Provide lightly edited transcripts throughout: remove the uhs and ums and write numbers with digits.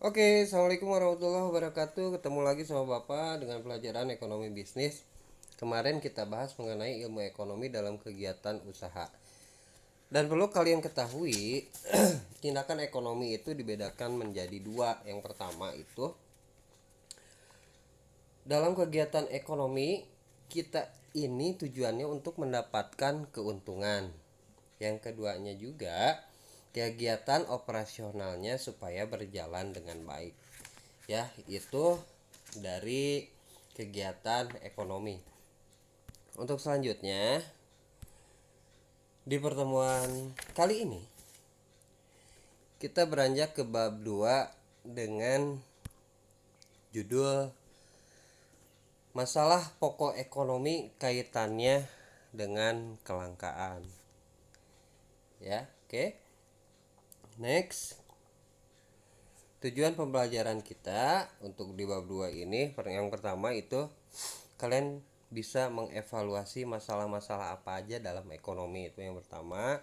Oke, assalamualaikum warahmatullahi wabarakatuh. Ketemu lagi sama Bapak dengan pelajaran ekonomi bisnis. Kemarin kita bahas mengenai ilmu ekonomi dalam kegiatan usaha. Dan perlu kalian ketahui, tindakan ekonomi itu dibedakan menjadi dua. Yang pertama itu dalam kegiatan ekonomi kita ini tujuannya untuk mendapatkan keuntungan. Yang keduanya juga kegiatan operasionalnya supaya berjalan dengan baik. Ya, itu dari kegiatan ekonomi. Untuk selanjutnya, di pertemuan kali ini kita beranjak ke bab 2 dengan judul masalah pokok ekonomi kaitannya dengan kelangkaan. Ya, oke. Next. Tujuan pembelajaran kita untuk di bab 2 ini yang pertama itu kalian bisa mengevaluasi masalah-masalah apa aja dalam ekonomi, itu yang pertama.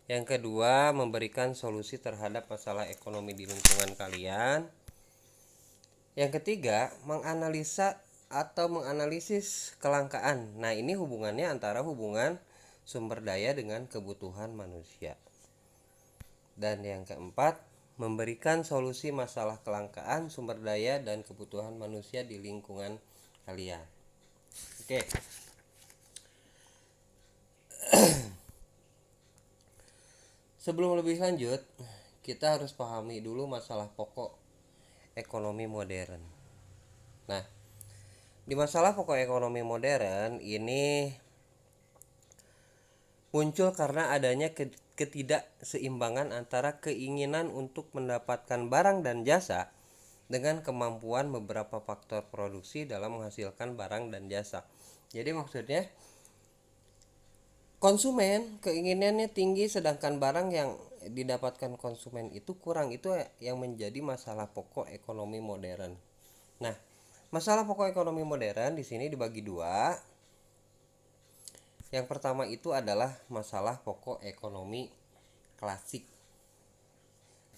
Yang kedua, memberikan solusi terhadap masalah ekonomi di lingkungan kalian. Yang ketiga, menganalisa atau menganalisis kelangkaan. Nah, ini hubungannya antara hubungan sumber daya dengan kebutuhan manusia. Dan yang keempat, memberikan solusi masalah kelangkaan sumber daya dan kebutuhan manusia di lingkungan kalian. Oke. Sebelum lebih lanjut, kita harus pahami dulu masalah pokok ekonomi modern. Nah, di masalah pokok ekonomi modern ini muncul karena adanya ketidakseimbangan antara keinginan untuk mendapatkan barang dan jasa dengan kemampuan beberapa faktor produksi dalam menghasilkan barang dan jasa. Jadi maksudnya konsumen keinginannya tinggi sedangkan barang yang didapatkan konsumen itu kurang, itu yang menjadi masalah pokok ekonomi modern. Nah, masalah pokok ekonomi modern di sini dibagi dua. Yang pertama itu adalah masalah pokok ekonomi klasik.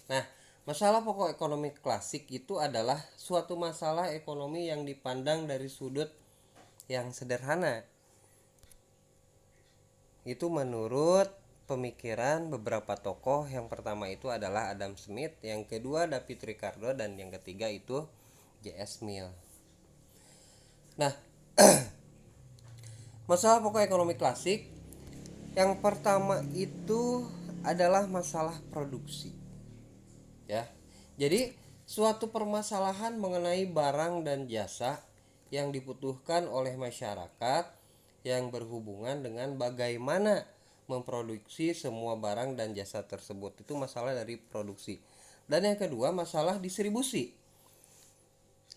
Nah, masalah pokok ekonomi klasik itu adalah suatu masalah ekonomi yang dipandang dari sudut yang sederhana. Itu menurut pemikiran beberapa tokoh. Yang pertama itu adalah Adam Smith, yang kedua David Ricardo, dan yang ketiga itu J.S. Mill. Nah, masalah pokok ekonomi klasik yang pertama itu adalah masalah produksi. Ya. Jadi, suatu permasalahan mengenai barang dan jasa yang dibutuhkan oleh masyarakat yang berhubungan dengan bagaimana memproduksi semua barang dan jasa tersebut. Itu masalah dari produksi. Dan yang kedua, masalah distribusi.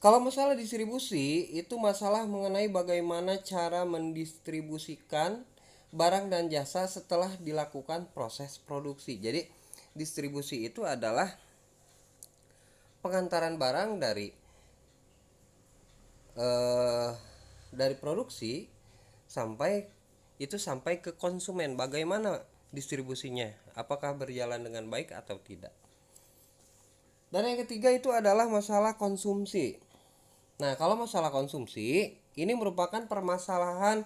Kalau masalah distribusi itu masalah mengenai bagaimana cara mendistribusikan barang dan jasa setelah dilakukan proses produksi. Jadi distribusi itu adalah pengantaran barang eh, dari produksi sampai ke konsumen. Bagaimana distribusinya? Apakah berjalan dengan baik atau tidak? Dan yang ketiga itu adalah masalah konsumsi. Nah, kalau masalah konsumsi ini merupakan permasalahan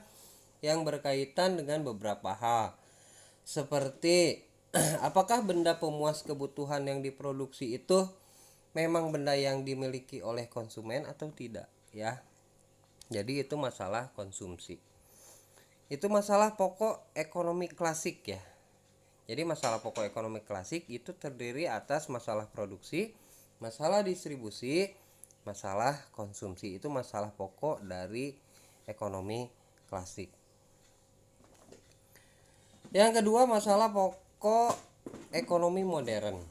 yang berkaitan dengan beberapa hal. Seperti apakah benda pemuas kebutuhan yang diproduksi itu memang benda yang dimiliki oleh konsumen atau tidak, ya. Jadi itu masalah konsumsi. Itu masalah pokok ekonomi klasik, ya. Jadi masalah pokok ekonomi klasik itu terdiri atas masalah produksi, masalah distribusi, masalah konsumsi. Itu masalah pokok dari ekonomi klasik. Yang kedua, masalah pokok ekonomi modern.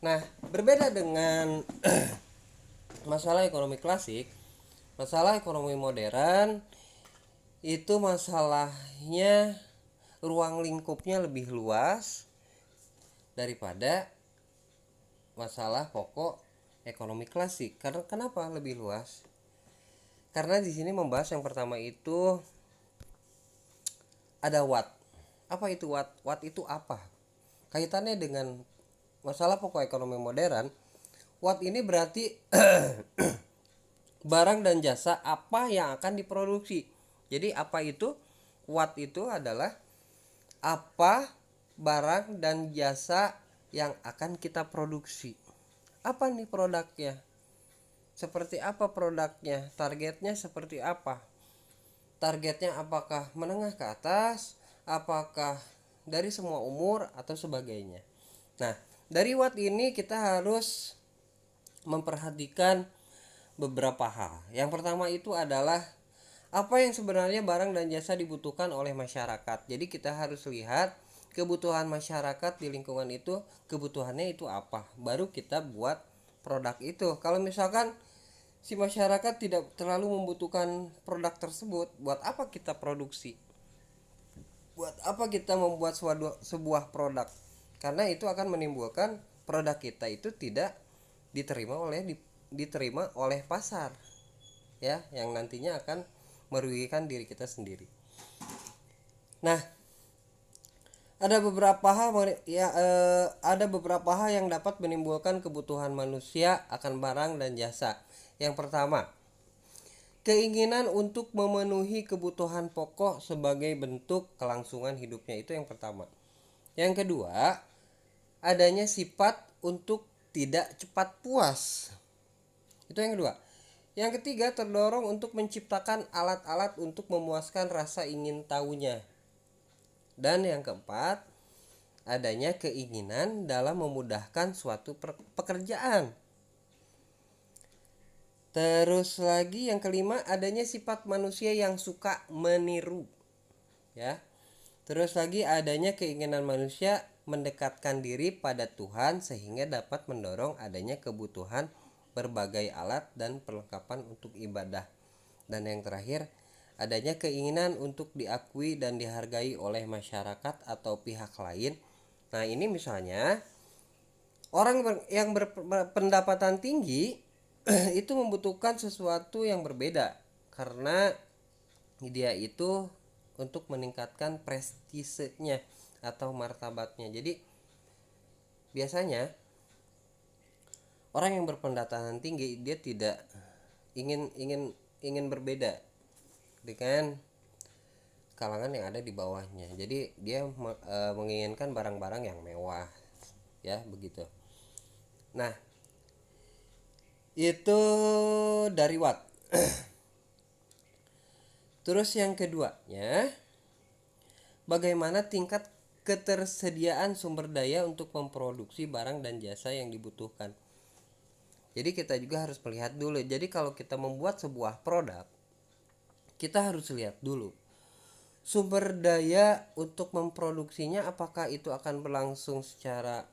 Nah, berbeda dengan masalah ekonomi klasik, masalah ekonomi modern itu masalahnya ruang lingkupnya lebih luas daripada masalah pokok ekonomi klasik. Karena kenapa lebih luas? Karena di sini membahas yang pertama itu ada what. Apa itu what? What itu apa? Kaitannya dengan masalah pokok ekonomi modern what ini berarti barang dan jasa apa yang akan diproduksi. Jadi apa itu? What itu adalah apa barang dan jasa yang akan kita produksi. Apa nih produknya? Seperti apa produknya? Targetnya seperti apa? Targetnya apakah menengah ke atas? Apakah dari semua umur atau sebagainya? Nah, dari what ini kita harus memperhatikan beberapa hal. Yang pertama itu adalah apa yang sebenarnya barang dan jasa dibutuhkan oleh masyarakat. Jadi kita harus lihat kebutuhan masyarakat di lingkungan itu, kebutuhannya itu apa. Baru kita buat produk itu. Kalau misalkan si masyarakat tidak terlalu membutuhkan produk tersebut, buat apa kita produksi? Buat apa kita membuat sebuah produk? Karena itu akan menimbulkan produk kita itu tidak diterima oleh pasar, ya, yang nantinya akan merugikan diri kita sendiri. Nah, ada beberapa hal yang dapat menimbulkan kebutuhan manusia akan barang dan jasa. Yang pertama, keinginan untuk memenuhi kebutuhan pokok sebagai bentuk kelangsungan hidupnya, itu yang pertama. Yang kedua, adanya sifat untuk tidak cepat puas. Itu yang kedua. Yang ketiga, terdorong untuk menciptakan alat-alat untuk memuaskan rasa ingin tahunya. Dan yang keempat, adanya keinginan dalam memudahkan suatu pekerjaan. Terus lagi yang kelima, adanya sifat manusia yang suka meniru, ya. Terus lagi adanya keinginan manusia mendekatkan diri pada Tuhan sehingga dapat mendorong adanya kebutuhan berbagai alat dan perlengkapan untuk ibadah. Dan yang terakhir, adanya keinginan untuk diakui dan dihargai oleh masyarakat atau pihak lain. Nah, ini misalnya orang yang berpendapatan tinggi itu membutuhkan sesuatu yang berbeda karena dia itu untuk meningkatkan prestisenya atau martabatnya. Jadi biasanya orang yang berpendapatan tinggi dia tidak ingin berbeda dengan kalangan yang ada di bawahnya. Jadi dia menginginkan barang-barang yang mewah, ya begitu. Nah, itu dari what. Terus yang keduanya, bagaimana tingkat ketersediaan sumber daya untuk memproduksi barang dan jasa yang dibutuhkan. Jadi kita juga harus melihat dulu. Jadi kalau kita membuat sebuah produk, kita harus lihat dulu sumber daya untuk memproduksinya, apakah itu akan berlangsung secara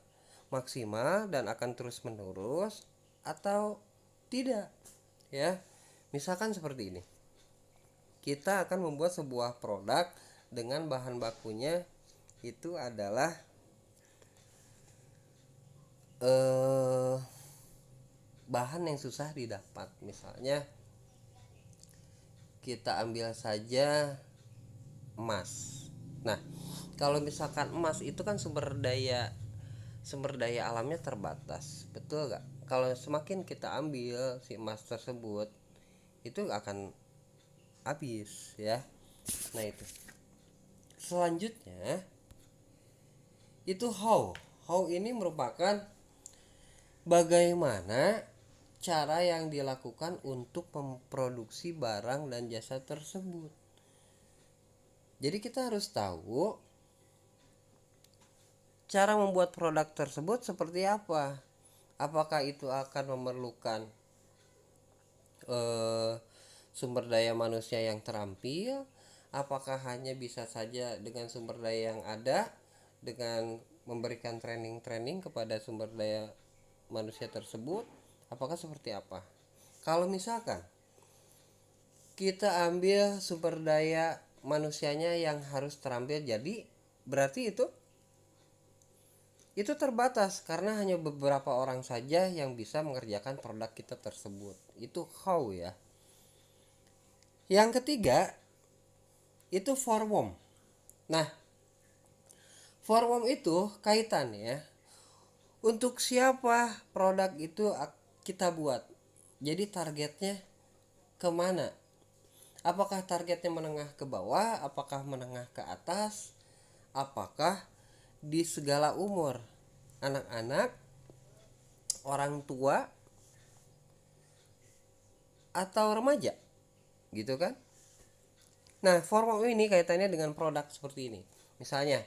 maksimal dan akan terus menerus atau tidak, ya. Misalkan seperti ini, kita akan membuat sebuah produk dengan bahan bakunya itu adalah bahan yang susah didapat. Misalnya kita ambil saja emas. Nah, kalau misalkan emas itu kan sumber daya alamnya terbatas, betul gak? Kalau semakin kita ambil si emas tersebut itu akan habis, ya. Nah, itu selanjutnya itu how ini merupakan bagaimana cara yang dilakukan untuk memproduksi barang dan jasa tersebut. Jadi kita harus tahu cara membuat produk tersebut seperti apa. Apakah itu akan memerlukan sumber daya manusia yang terampil? Apakah hanya bisa saja dengan sumber daya yang ada, dengan memberikan training kepada sumber daya manusia tersebut? Apakah seperti apa? Kalau misalkan kita ambil sumber daya manusianya yang harus terampil, jadi berarti itu terbatas karena hanya beberapa orang saja yang bisa mengerjakan produk kita tersebut. Itu how, ya. Yang ketiga itu forward. Nah, forward itu kaitannya untuk siapa produk itu kita buat. Jadi targetnya kemana? Apakah targetnya menengah ke bawah? Apakah menengah ke atas? Apakah di segala umur? Anak-anak, orang tua, atau remaja? Gitu kan? Nah, formal ini kaitannya dengan produk seperti ini. Misalnya,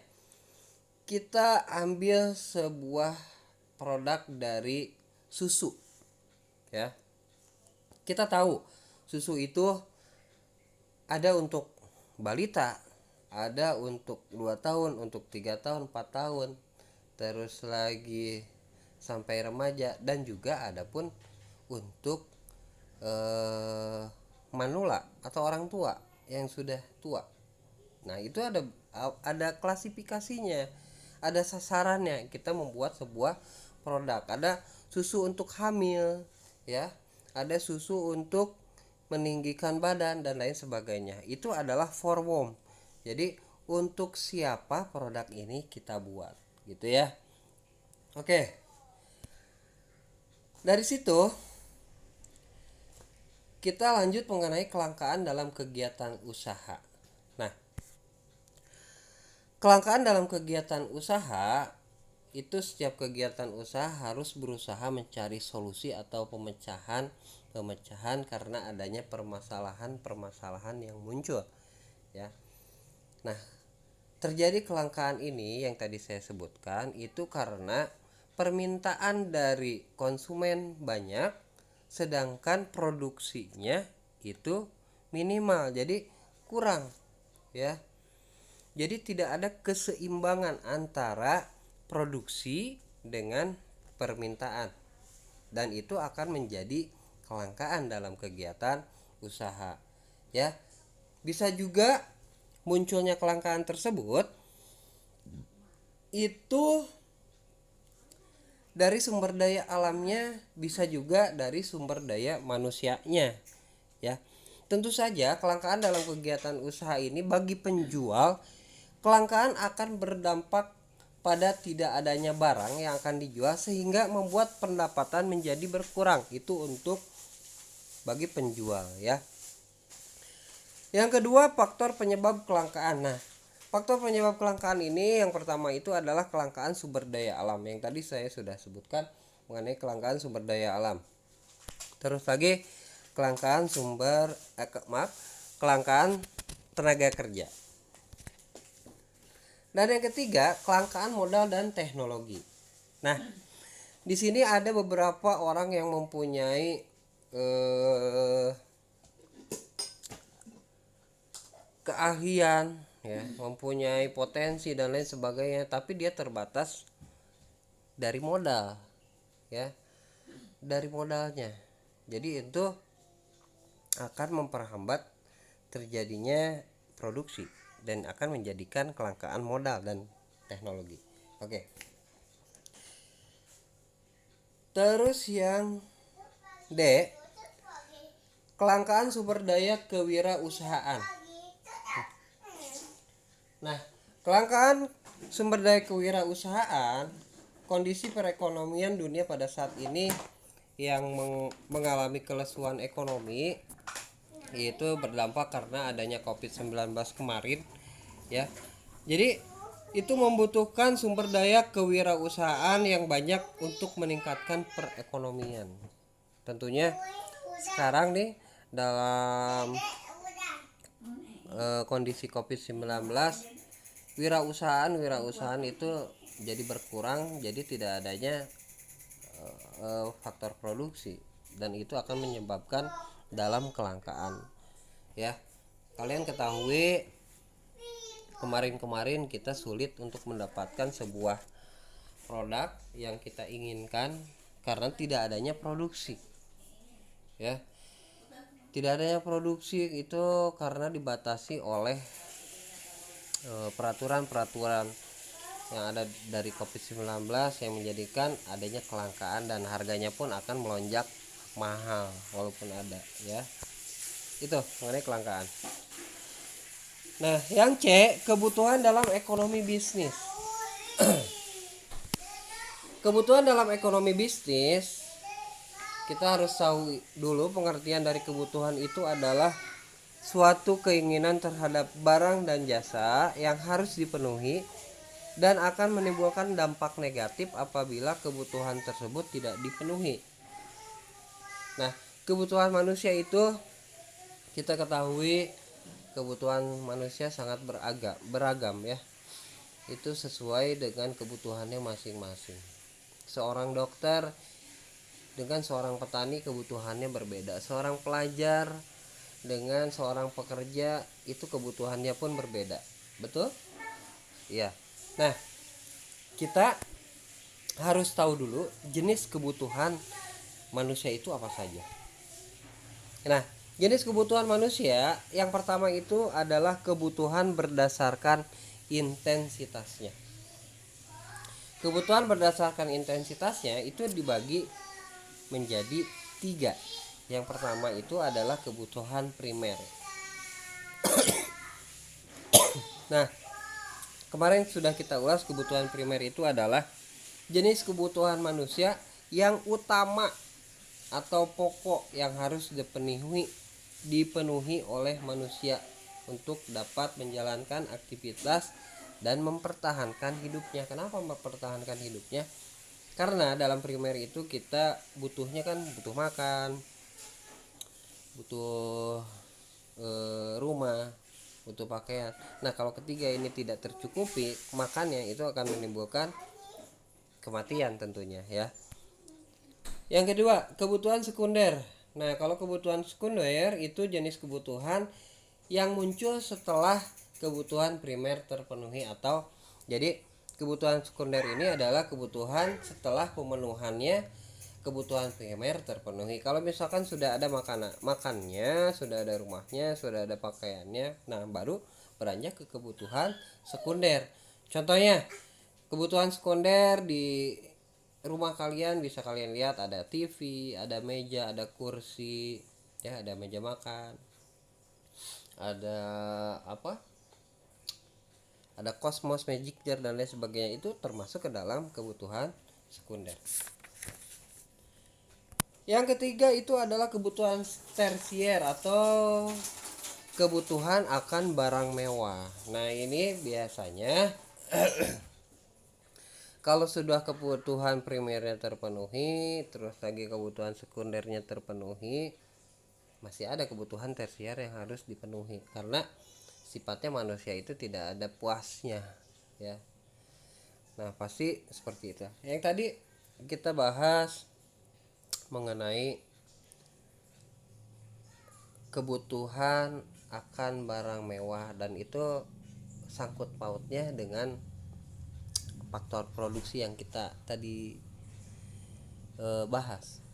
kita ambil sebuah produk dari susu, ya. Kita tahu susu itu ada untuk balita, ada untuk 2 tahun, untuk 3 tahun, 4 tahun, terus lagi sampai remaja, dan juga ada pun untuk manula atau orang tua yang sudah tua. Nah, itu ada klasifikasinya, ada sasarannya. Kita membuat sebuah produk. Ada susu untuk hamil, ya. Ada susu untuk meninggikan badan dan lain sebagainya. Itu adalah forward. Jadi untuk siapa produk ini kita buat, gitu ya. Oke. Dari situ kita lanjut mengenai kelangkaan dalam kegiatan usaha. Nah, kelangkaan dalam kegiatan usaha itu, setiap kegiatan usaha harus berusaha mencari solusi atau pemecahan karena adanya permasalahan yang muncul, ya. Nah, terjadi kelangkaan ini yang tadi saya sebutkan itu karena permintaan dari konsumen banyak sedangkan produksinya itu minimal, jadi kurang, ya. Jadi tidak ada keseimbangan antara produksi dengan permintaan, dan itu akan menjadi kelangkaan dalam kegiatan usaha, ya. Bisa juga munculnya kelangkaan tersebut itu dari sumber daya alamnya, bisa juga dari sumber daya manusianya, ya. Tentu saja kelangkaan dalam kegiatan usaha ini bagi penjual, kelangkaan akan berdampak pada tidak adanya barang yang akan dijual sehingga membuat pendapatan menjadi berkurang. Itu untuk bagi penjual, ya. Yang kedua, faktor penyebab kelangkaan. Nah, faktor penyebab kelangkaan ini yang pertama itu adalah kelangkaan sumber daya alam. Yang tadi saya sudah sebutkan mengenai kelangkaan sumber daya alam. Terus lagi kelangkaan kelangkaan tenaga kerja. Dan yang ketiga, kelangkaan modal dan teknologi. Nah, di sini ada beberapa orang yang mempunyai keahlian, ya, mempunyai potensi dan lain sebagainya, tapi dia terbatas dari modal, ya, dari modalnya. Jadi itu akan memperhambat terjadinya produksi dan akan menjadikan kelangkaan modal dan teknologi. Oke. Terus yang D, kelangkaan sumber daya kewirausahaan. Nah, kelangkaan sumber daya kewirausahaan, kondisi perekonomian dunia pada saat ini yang mengalami kelesuan ekonomi, yaitu berdampak karena adanya COVID-19 kemarin, ya. Jadi itu membutuhkan sumber daya kewirausahaan yang banyak untuk meningkatkan perekonomian. Tentunya sekarang nih dalam kondisi COVID-19, wirausahaan itu jadi berkurang, jadi tidak adanya faktor produksi, dan itu akan menyebabkan dalam kelangkaan, ya. Kalian ketahui kemarin kita sulit untuk mendapatkan sebuah produk yang kita inginkan karena tidak adanya produksi, ya. Tidak adanya produksi itu karena dibatasi oleh peraturan-peraturan yang ada dari COVID-19 yang menjadikan adanya kelangkaan dan harganya pun akan melonjak mahal walaupun ada, ya. Itu mengenai kelangkaan. Nah, yang C, kebutuhan dalam ekonomi bisnis. Kebutuhan dalam ekonomi bisnis kita harus tahu dulu pengertian dari kebutuhan itu adalah suatu keinginan terhadap barang dan jasa yang harus dipenuhi dan akan menimbulkan dampak negatif apabila kebutuhan tersebut tidak dipenuhi. Nah, kebutuhan manusia itu kita ketahui kebutuhan manusia sangat beragam ya. Itu sesuai dengan kebutuhannya masing-masing. Seorang dokter dengan seorang petani kebutuhannya berbeda. Seorang pelajar dengan seorang pekerja itu kebutuhannya pun berbeda. Betul? Iya. Nah, kita harus tahu dulu jenis kebutuhan manusia itu apa saja. Nah, jenis kebutuhan manusia yang pertama itu adalah kebutuhan berdasarkan intensitasnya. Kebutuhan berdasarkan intensitasnya itu dibagi menjadi 3. Yang pertama itu adalah kebutuhan primer. Nah, kemarin sudah kita ulas kebutuhan primer itu adalah jenis kebutuhan manusia yang utama atau pokok yang harus dipenuhi oleh manusia untuk dapat menjalankan aktivitas dan mempertahankan hidupnya. Kenapa mempertahankan hidupnya? Karena dalam primer itu kita butuhnya kan butuh makan, butuh rumah, butuh pakaian. Nah, kalau ketiga ini tidak tercukupi, makannya itu akan menimbulkan kematian tentunya ya. Yang kedua, kebutuhan sekunder. Nah, kalau kebutuhan sekunder itu jenis kebutuhan yang muncul setelah kebutuhan primer terpenuhi atau jadi kebutuhan sekunder ini adalah kebutuhan setelah pemenuhannya kebutuhan primer terpenuhi. Kalau misalkan sudah ada makannya, sudah ada rumahnya, sudah ada pakaiannya, nah baru beranjak ke kebutuhan sekunder. Contohnya, kebutuhan sekunder di rumah kalian bisa kalian lihat ada TV, ada meja, ada kursi, ya ada meja makan, ada apa? Ada kosmos, magic jar dan lain sebagainya, itu termasuk ke dalam kebutuhan sekunder. Yang ketiga itu adalah kebutuhan tersier atau kebutuhan akan barang mewah. Nah, ini biasanya kalau sudah kebutuhan primernya terpenuhi, terus lagi kebutuhan sekundernya terpenuhi, masih ada kebutuhan tersier yang harus dipenuhi karena sifatnya manusia itu tidak ada puasnya ya. Nah, pasti seperti itu. Yang tadi kita bahas mengenai kebutuhan akan barang mewah dan itu sangkut pautnya dengan faktor produksi yang kita tadi bahas.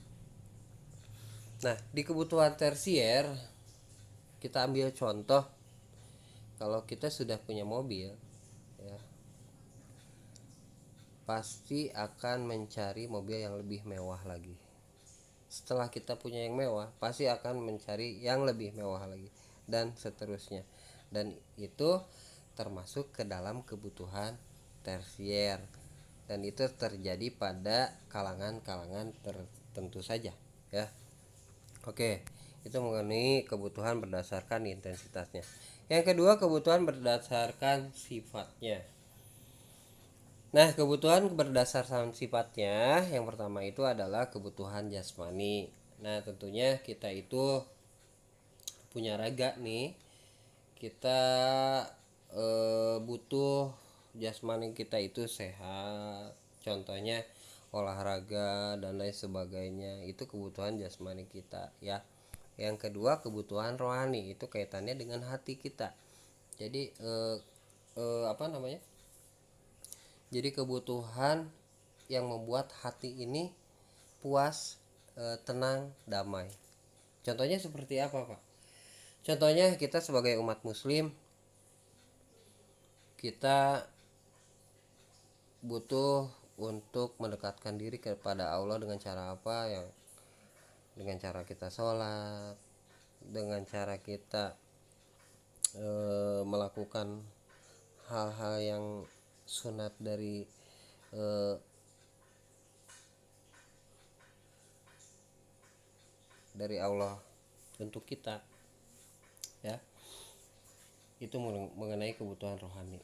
Nah, di kebutuhan tersier kita ambil contoh, kalau kita sudah punya mobil ya, pasti akan mencari mobil yang lebih mewah lagi. Setelah kita punya yang mewah, pasti akan mencari yang lebih mewah lagi dan seterusnya. Dan itu termasuk ke dalam kebutuhan tersier. Dan itu terjadi pada kalangan-kalangan tertentu saja ya. Oke, itu mengenai kebutuhan berdasarkan intensitasnya. Yang kedua, kebutuhan berdasarkan sifatnya. Nah, kebutuhan berdasarkan sifatnya yang pertama itu adalah kebutuhan jasmani. Nah, tentunya kita itu punya raga nih. Kita butuh jasmani kita itu sehat. Contohnya olahraga dan lain sebagainya. Itu kebutuhan jasmani kita ya. Yang kedua, kebutuhan rohani, itu kaitannya dengan hati kita. Jadi apa namanya? Jadi kebutuhan yang membuat hati ini puas, tenang, damai. Contohnya seperti apa, Pak? Contohnya kita sebagai umat muslim, kita butuh untuk mendekatkan diri kepada Allah dengan cara apa? Yang dengan cara kita sholat, dengan cara kita melakukan hal-hal yang sunat dari dari Allah untuk kita, ya. Itu mengenai kebutuhan rohani.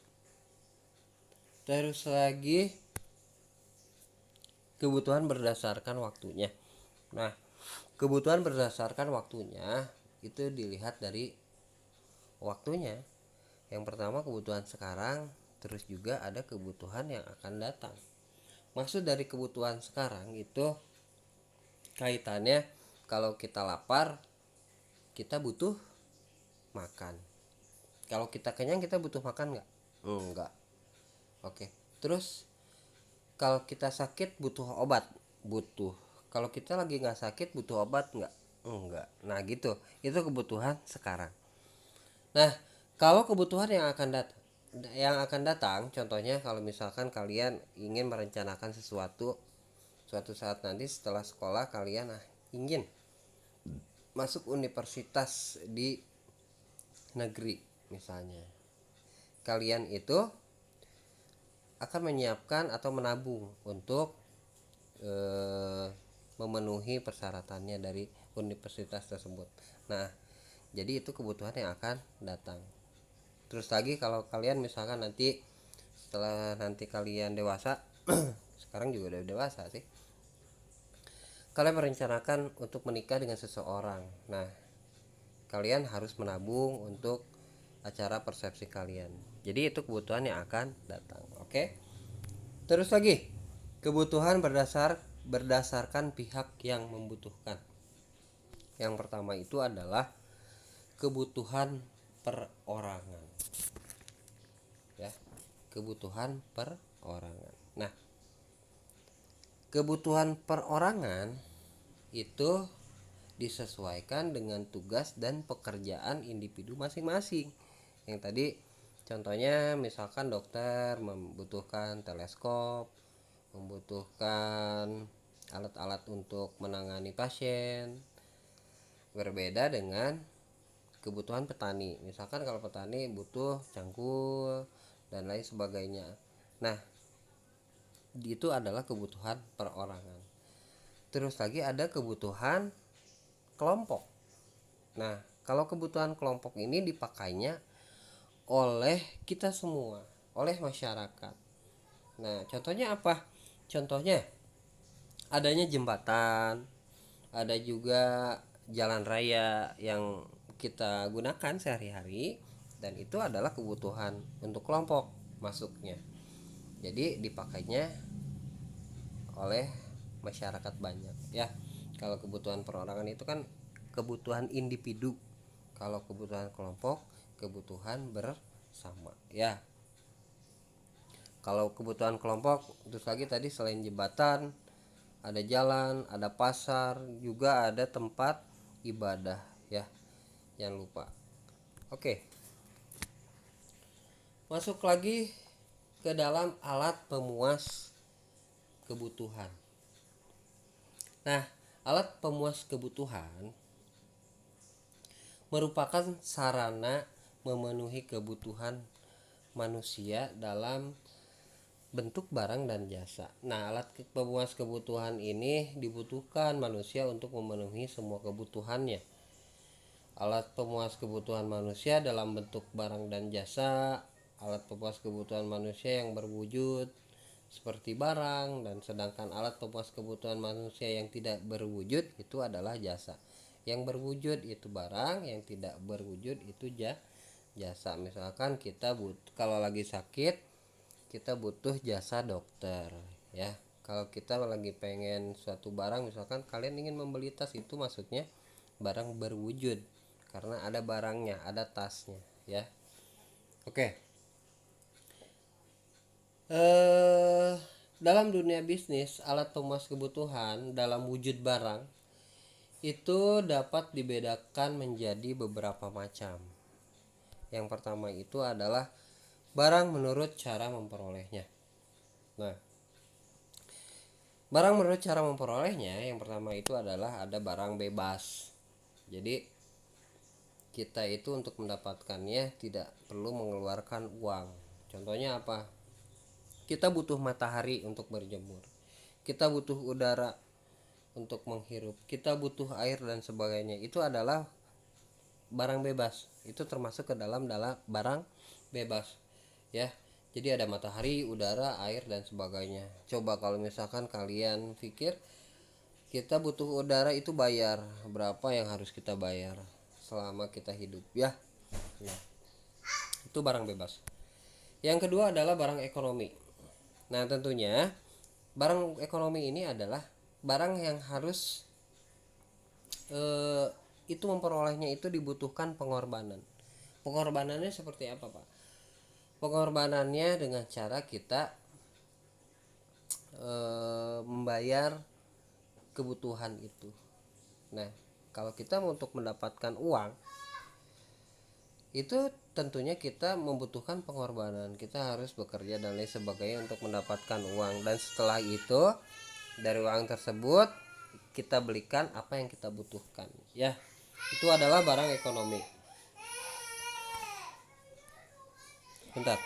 Terus lagi kebutuhan berdasarkan waktunya. Nah, kebutuhan berdasarkan waktunya itu dilihat dari waktunya. Yang pertama kebutuhan sekarang, terus juga ada kebutuhan yang akan datang. Maksud dari kebutuhan sekarang itu kaitannya kalau kita lapar, kita butuh makan. Kalau kita kenyang, kita butuh makan nggak? Enggak. Oke. Terus kalau kita sakit butuh obat, butuh. Kalau kita lagi nggak sakit butuh obat nggak? Enggak. Nah gitu, itu kebutuhan sekarang. Nah kalau kebutuhan yang akan datang, contohnya kalau misalkan kalian ingin merencanakan sesuatu, suatu saat nanti setelah sekolah kalian ingin masuk universitas di negeri misalnya, kalian itu akan menyiapkan atau menabung untuk memenuhi persyaratannya dari universitas tersebut. Nah, jadi itu kebutuhan yang akan datang. Terus lagi kalau kalian misalkan nanti setelah nanti kalian dewasa, sekarang juga udah dewasa sih, kalian merencanakan untuk menikah dengan seseorang. Nah, kalian harus menabung untuk acara persepsi kalian. Jadi itu kebutuhan yang akan datang. Oke. Terus lagi, kebutuhan berdasarkan pihak yang membutuhkan. Yang pertama itu adalah kebutuhan perorangan. Ya, kebutuhan perorangan. Nah, kebutuhan perorangan itu disesuaikan dengan tugas dan pekerjaan individu masing-masing. Yang tadi contohnya misalkan dokter membutuhkan teleskop, membutuhkan alat-alat untuk menangani pasien. Berbeda dengan kebutuhan petani. Misalkan kalau petani butuh cangkul dan lain sebagainya. Nah, itu adalah kebutuhan perorangan. Terus lagi ada kebutuhan kelompok. Nah, kalau kebutuhan kelompok ini dipakainya oleh kita semua, oleh masyarakat. Nah, contohnya apa? Contohnya adanya jembatan, ada juga jalan raya yang kita gunakan sehari-hari, dan itu adalah kebutuhan untuk kelompok masuknya. Jadi dipakainya oleh masyarakat banyak, ya. Kalau kebutuhan perorangan itu kan kebutuhan individu. Kalau kebutuhan kelompok, kebutuhan bersama, ya. Kalau kebutuhan kelompok, terus lagi tadi selain jembatan, ada jalan, ada pasar, juga ada tempat ibadah, ya. Jangan lupa. Oke. Masuk lagi ke dalam alat pemuas kebutuhan. Nah, alat pemuas kebutuhan merupakan sarana memenuhi kebutuhan manusia dalam bentuk barang dan jasa. Nah, alat pemuas kebutuhan ini dibutuhkan manusia untuk memenuhi semua kebutuhannya. Alat pemuas kebutuhan manusia dalam bentuk barang dan jasa, alat pemuas kebutuhan manusia yang berwujud seperti barang, dan sedangkan alat pemuas kebutuhan manusia yang tidak berwujud itu adalah jasa. Yang berwujud itu barang, yang tidak berwujud itu jasa. Misalkan kita kalau lagi sakit, kita butuh jasa dokter, ya. Kalau kita lagi pengen suatu barang, misalkan kalian ingin membeli tas, itu maksudnya barang berwujud karena ada barangnya, ada tasnya, ya. Oke. Dalam dunia bisnis, alat pemuas kebutuhan dalam wujud barang itu dapat dibedakan menjadi beberapa macam. Yang pertama itu adalah barang menurut cara memperolehnya. Nah, barang menurut cara memperolehnya, yang pertama itu adalah ada barang bebas. Jadi kita itu untuk mendapatkannya tidak perlu mengeluarkan uang. Contohnya apa? Kita butuh matahari untuk berjemur. Kita butuh udara untuk menghirup, kita butuh air dan sebagainya, itu adalah barang bebas. Itu termasuk ke dalam barang bebas ya. Jadi ada matahari, udara, air dan sebagainya. Coba kalau misalkan kalian pikir kita butuh udara, itu bayar berapa yang harus kita bayar selama kita hidup ya. Nah, itu barang bebas. Yang kedua adalah barang ekonomi. Nah, tentunya barang ekonomi ini adalah barang yang harus itu memperolehnya itu dibutuhkan pengorbanan. Pengorbanannya seperti apa, Pak? Pengorbanannya dengan cara kita membayar kebutuhan itu. Nah, kalau kita untuk mendapatkan uang itu tentunya kita membutuhkan pengorbanan. Kita harus bekerja dan lain sebagainya untuk mendapatkan uang, dan setelah itu dari uang tersebut kita belikan apa yang kita butuhkan ya. Itu adalah barang ekonomi. Bentar.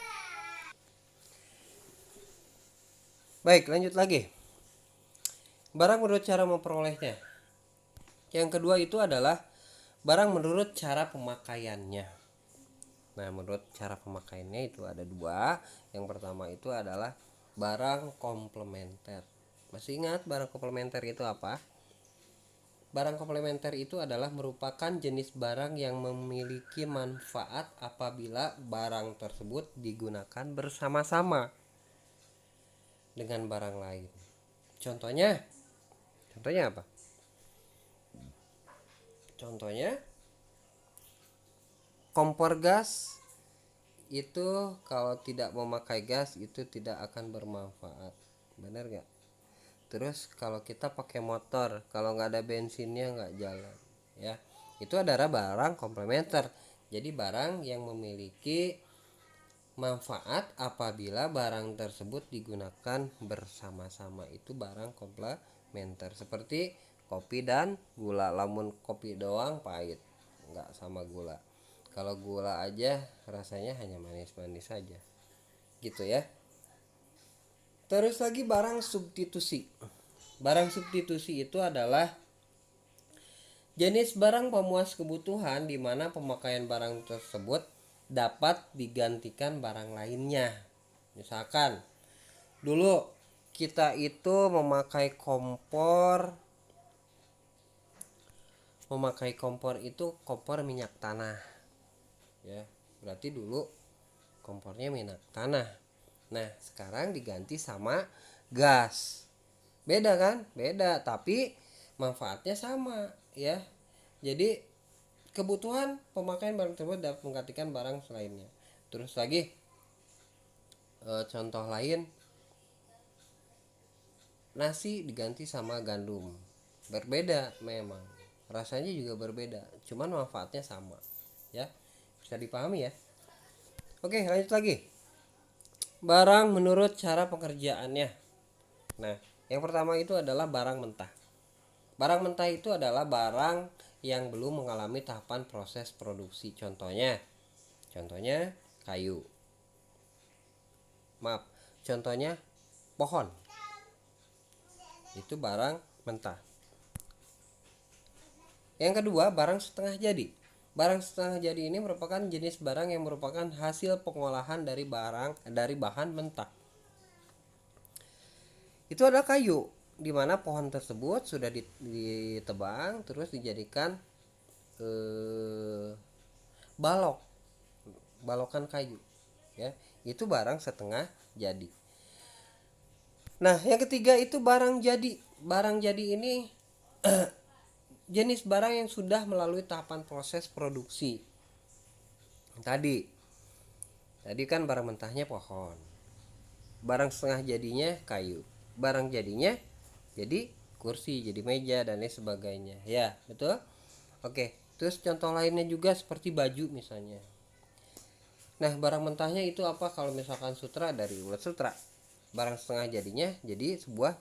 Baik, lanjut lagi. Barang menurut cara memperolehnya. Yang kedua itu adalah barang menurut cara pemakaiannya. Nah, menurut cara pemakaiannya itu ada dua. Yang pertama itu adalah barang komplementer. Masih ingat barang komplementer itu apa? Barang komplementer itu adalah merupakan jenis barang yang memiliki manfaat apabila barang tersebut digunakan bersama-sama dengan barang lain. Contohnya apa? Contohnya kompor gas itu kalau tidak memakai gas itu tidak akan bermanfaat, benar gak? Terus kalau kita pakai motor, kalau nggak ada bensinnya nggak jalan ya. Itu adalah barang komplementer. Jadi barang yang memiliki manfaat apabila barang tersebut digunakan bersama-sama, itu barang komplementer. Seperti kopi dan gula. Lamun kopi doang pahit, nggak sama gula. Kalau gula aja rasanya hanya manis-manis saja gitu ya. Terus lagi barang substitusi. Barang substitusi itu adalah jenis barang pemuas kebutuhan di mana pemakaian barang tersebut dapat digantikan barang lainnya. Misalkan dulu kita itu memakai kompor itu kompor minyak tanah. Ya, berarti dulu kompornya minyak tanah. Nah, sekarang diganti sama gas. Beda kan? Beda, tapi manfaatnya sama ya. Jadi kebutuhan pemakaian barang tersebut dapat menggantikan barang selainnya. Terus lagi contoh lain, nasi diganti sama gandum. Berbeda memang. Rasanya juga berbeda, cuman manfaatnya sama. Ya. Bisa dipahami ya? Oke, lanjut lagi. Barang menurut cara pengerjaannya. Nah, yang pertama itu adalah barang mentah. Barang mentah itu adalah barang yang belum mengalami tahapan proses produksi. Contohnya kayu. Contohnya pohon. Itu barang mentah. Yang kedua, barang setengah jadi. Barang setengah jadi ini merupakan jenis barang yang merupakan hasil pengolahan dari bahan mentah. Itu adalah kayu, di mana pohon tersebut sudah ditebang terus dijadikan balokan kayu ya. Itu barang setengah jadi. Nah, yang ketiga itu barang jadi. Barang jadi ini jenis barang yang sudah melalui tahapan proses produksi. Tadi kan barang mentahnya pohon. Barang setengah jadinya kayu. Barang jadinya jadi kursi, jadi meja dan lain sebagainya. Ya, betul? Oke. Terus contoh lainnya juga seperti baju misalnya. Nah, barang mentahnya itu apa? Kalau misalkan sutra, dari ulat sutra. Barang setengah jadinya jadi sebuah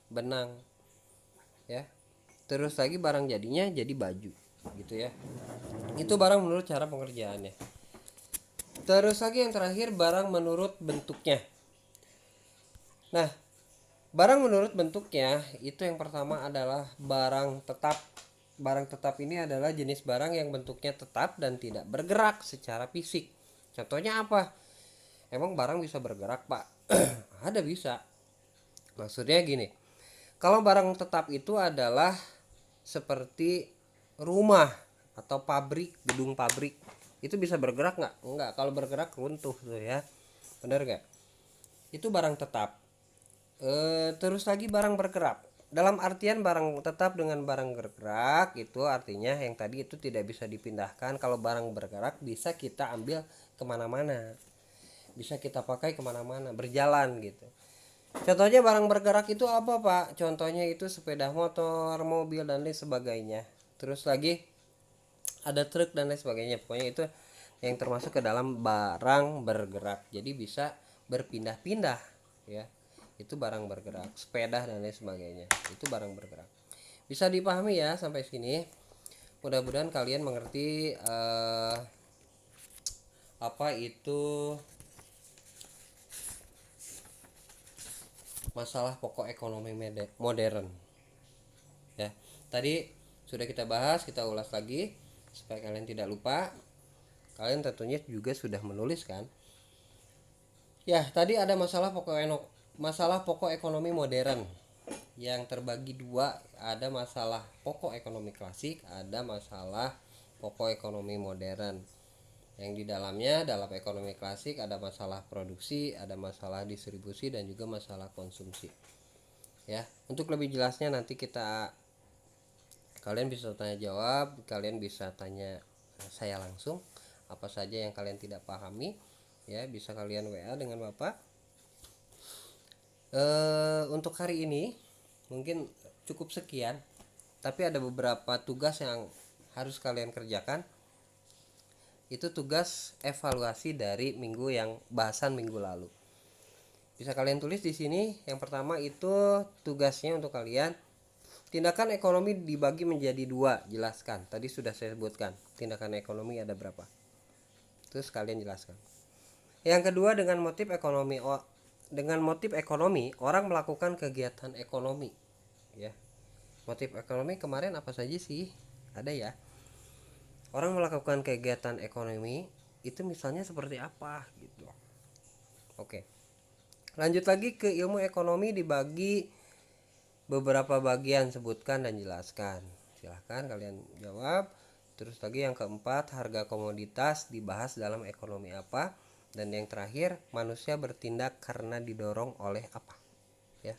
benang. Ya. Terus lagi barang jadinya jadi baju gitu ya. Itu barang menurut cara pengerjaannya. Terus lagi yang terakhir barang menurut bentuknya. Nah, Barang menurut bentuknya itu yang pertama adalah barang tetap. Barang tetap ini adalah jenis barang yang bentuknya tetap dan tidak bergerak secara fisik. Contohnya apa? Emang barang bisa bergerak, Pak? Ada, bisa. Maksudnya gini, kalau barang tetap itu adalah seperti rumah atau pabrik, gedung pabrik. Itu bisa bergerak nggak? Nggak. Kalau bergerak runtuh tuh ya. Bener nggak? Itu barang tetap. Terus lagi barang bergerak. Dalam artian barang tetap dengan barang bergerak itu artinya yang tadi itu tidak bisa dipindahkan. Kalau barang bergerak bisa kita ambil kemana-mana, bisa kita pakai kemana-mana, berjalan gitu. Contohnya barang bergerak itu apa, Pak? Contohnya itu sepeda motor, mobil, dan lain sebagainya. Terus lagi ada truk dan lain sebagainya. Pokoknya itu yang termasuk ke dalam barang bergerak. Jadi bisa berpindah-pindah ya. Itu barang bergerak, sepeda dan lain sebagainya. Itu barang bergerak. Bisa dipahami ya sampai sini. Mudah-mudahan kalian mengerti apa itu masalah pokok ekonomi modern ya. Tadi sudah kita bahas, kita ulas lagi supaya kalian tidak lupa. Kalian tentunya juga sudah menulis kan ya. Tadi ada masalah pokok ekonomi modern yang terbagi dua. Ada masalah pokok ekonomi klasik, ada masalah pokok ekonomi modern. Yang di dalamnya, dalam ekonomi klasik ada masalah produksi, ada masalah distribusi, dan juga masalah konsumsi ya. Untuk lebih jelasnya nanti kalian bisa tanya jawab, kalian bisa tanya saya langsung apa saja yang kalian tidak pahami ya. Bisa kalian WA dengan Bapak. Untuk hari ini mungkin cukup sekian, tapi ada beberapa tugas yang harus kalian kerjakan. Itu tugas evaluasi dari bahasan minggu lalu. Bisa kalian tulis di sini. Yang pertama itu tugasnya untuk kalian, tindakan ekonomi dibagi menjadi dua, jelaskan. Tadi sudah saya sebutkan tindakan ekonomi ada berapa, terus kalian jelaskan. Yang kedua, dengan motif ekonomi orang melakukan kegiatan ekonomi ya. Motif ekonomi kemarin apa saja sih? Ada ya. Orang melakukan kegiatan ekonomi itu misalnya seperti apa gitu. Oke. Lanjut lagi ke ilmu ekonomi dibagi beberapa bagian, sebutkan dan jelaskan. Silahkan kalian jawab. Terus lagi yang keempat, harga komoditas dibahas dalam ekonomi apa. Dan yang terakhir, manusia bertindak karena didorong oleh apa ya.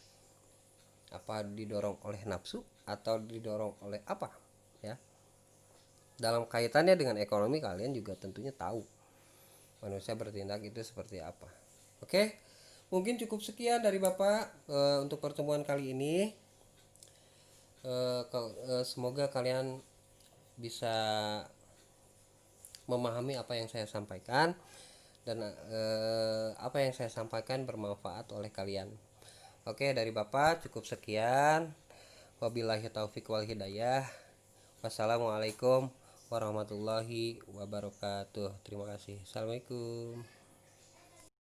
Apa didorong oleh nafsu atau didorong oleh apa ya. Dalam kaitannya dengan ekonomi kalian juga tentunya tahu manusia bertindak itu seperti apa. Oke, mungkin cukup sekian dari Bapak untuk pertemuan kali ini. Semoga kalian bisa memahami apa yang saya sampaikan, dan apa yang saya sampaikan bermanfaat oleh kalian. Oke, dari Bapak cukup sekian. Wabillahi taufik wal hidayah. Wassalamualaikum warahmatullahi wabarakatuh. Terima kasih. Assalamualaikum.